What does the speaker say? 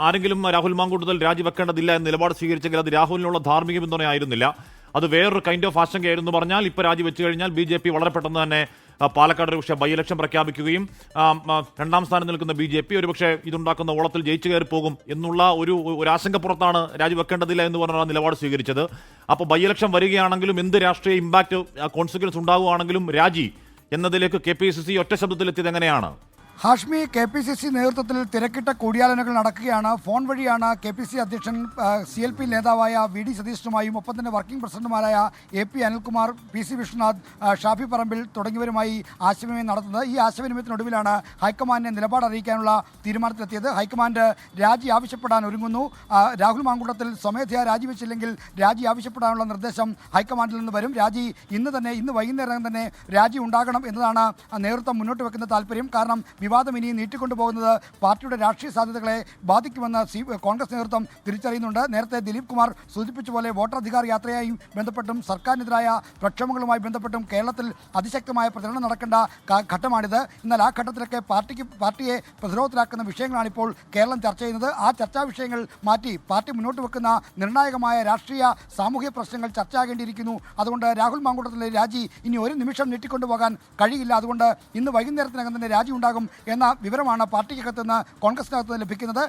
ആരെങ്കിലും രാഹുൽ മാങ്കൂട്ടത്തിൽ രാജിവെക്കേണ്ടതില്ല എന്ന നിലപാട് സ്വീകരിച്ചെങ്കിൽ അത് രാഹുലിനുള്ള ധാർമ്മിക പിന്തുണയായിരുന്നില്ല. അത് വേറൊരു കൈൻഡ് ഓഫ് ആശങ്കയായിരുന്നു. പറഞ്ഞാൽ ഇപ്പോൾ രാജിവെച്ചു കഴിഞ്ഞാൽ BJP വളരെ പെട്ടെന്ന് തന്നെ പാലക്കാട് ഒരുപക്ഷെ ബൈ ഇലക്ഷൻ പ്രഖ്യാപിക്കുകയും രണ്ടാം സ്ഥാനം നിൽക്കുന്ന BJP ഒരുപക്ഷെ ഇതുണ്ടാക്കുന്ന ഓളത്തിൽ ജയിച്ചു കയറി പോകും എന്നുള്ള ഒരു ആശങ്കപ്പുറത്താണ് രാജിവെക്കേണ്ടതില്ല എന്ന് പറഞ്ഞ നിലപാട് സ്വീകരിച്ചത്. അപ്പോൾ ബൈ ഇലക്ഷൻ വരികയാണെങ്കിലും എന്ത് രാഷ്ട്രീയ ഇമ്പാക്ട് കോൺസിക്വൻസ് ഉണ്ടാവുകയാണെങ്കിലും രാജി എന്നതിലേക്ക് KPCC ഒറ്റ ശബ്ദത്തിലെത്തിയത് എങ്ങനെയാണ്? ഹാഷ്മി, KPCC നേതൃത്വത്തിൽ തിരക്കിട്ട കൂടിയാലോചനകൾ നടക്കുകയാണ്. ഫോൺ വഴിയാണ് KPCC അധ്യക്ഷൻ CLP നേതാവായ VD സതീശനുമായും ഒപ്പം തന്നെ വർക്കിംഗ് പ്രസിഡന്റുമാരായ AP അനിൽകുമാർ, PC വിശ്വനാഥ്, ഷാഫി പറമ്പിൽ തുടങ്ങിയവരുമായി ആശയവിനിമയം നടത്തുന്നത്. ഈ ആശയവിനിമയത്തിനൊടുവിലാണ് ഹൈക്കമാൻഡിനെ നിലപാട് അറിയിക്കാനുള്ള തീരുമാനത്തിലെത്തിയത്. ഹൈക്കമാൻഡ് രാജി ആവശ്യപ്പെടാൻ ഒരുങ്ങുന്നു. രാഹുൽ മാങ്കൂട്ടത്തിൽ സ്വമേധയാ രാജിവെച്ചില്ലെങ്കിൽ രാജി ആവശ്യപ്പെടാനുള്ള നിർദ്ദേശം ഹൈക്കമാൻഡിൽ നിന്ന് വരും. ഇന്ന് വൈകുന്നേരം തന്നെ രാജി ഉണ്ടാകണം എന്നതാണ് നേതൃത്വം മുന്നോട്ട് വെക്കുന്ന താല്പര്യം. കാരണം വിവാദം ഇനി നീട്ടിക്കൊണ്ടുപോകുന്നത് പാർട്ടിയുടെ രാഷ്ട്രീയ സാധ്യതകളെ ബാധിക്കുമെന്ന് കോൺഗ്രസ് നേതൃത്വം തിരിച്ചറിയുന്നുണ്ട്. നേരത്തെ ദിലീപ് കുമാർ സൂചിപ്പിച്ച പോലെ വോട്ടധികാർ യാത്രയായി ബന്ധപ്പെട്ടും സർക്കാരിനെതിരായ പ്രക്ഷോഭങ്ങളുമായി ബന്ധപ്പെട്ടും കേരളത്തിൽ അതിശക്തമായ പ്രചരണം നടക്കേണ്ട ഘട്ടമാണിത്. എന്നാൽ ആ ഘട്ടത്തിലൊക്കെ പാർട്ടിയെ പ്രതിരോധത്തിലാക്കുന്ന വിഷയങ്ങളാണിപ്പോൾ കേരളം ചർച്ച ചെയ്യുന്നത്. ആ ചർച്ചാ വിഷയങ്ങൾ മാറ്റി പാർട്ടി മുന്നോട്ട് വെക്കുന്ന നിർണായകമായ രാഷ്ട്രീയ സാമൂഹിക പ്രശ്നങ്ങൾ ചർച്ചയാകേണ്ടിയിരിക്കുന്നു. അതുകൊണ്ട് രാഹുൽ മാങ്കൂട്ടത്തിലെ രാജി ഇനി ഒരു നിമിഷം നീട്ടിക്കൊണ്ടുപോകാൻ കഴിയില്ല. അതുകൊണ്ട് ഇന്ന് വൈകുന്നേരത്തിനകം തന്നെ രാജി ഉണ്ടാകും എന്ന വിവരമാണ് പാർട്ടിക്കകത്ത് നിന്ന് കോൺഗ്രസിനകത്ത് ലഭിക്കുന്നത്.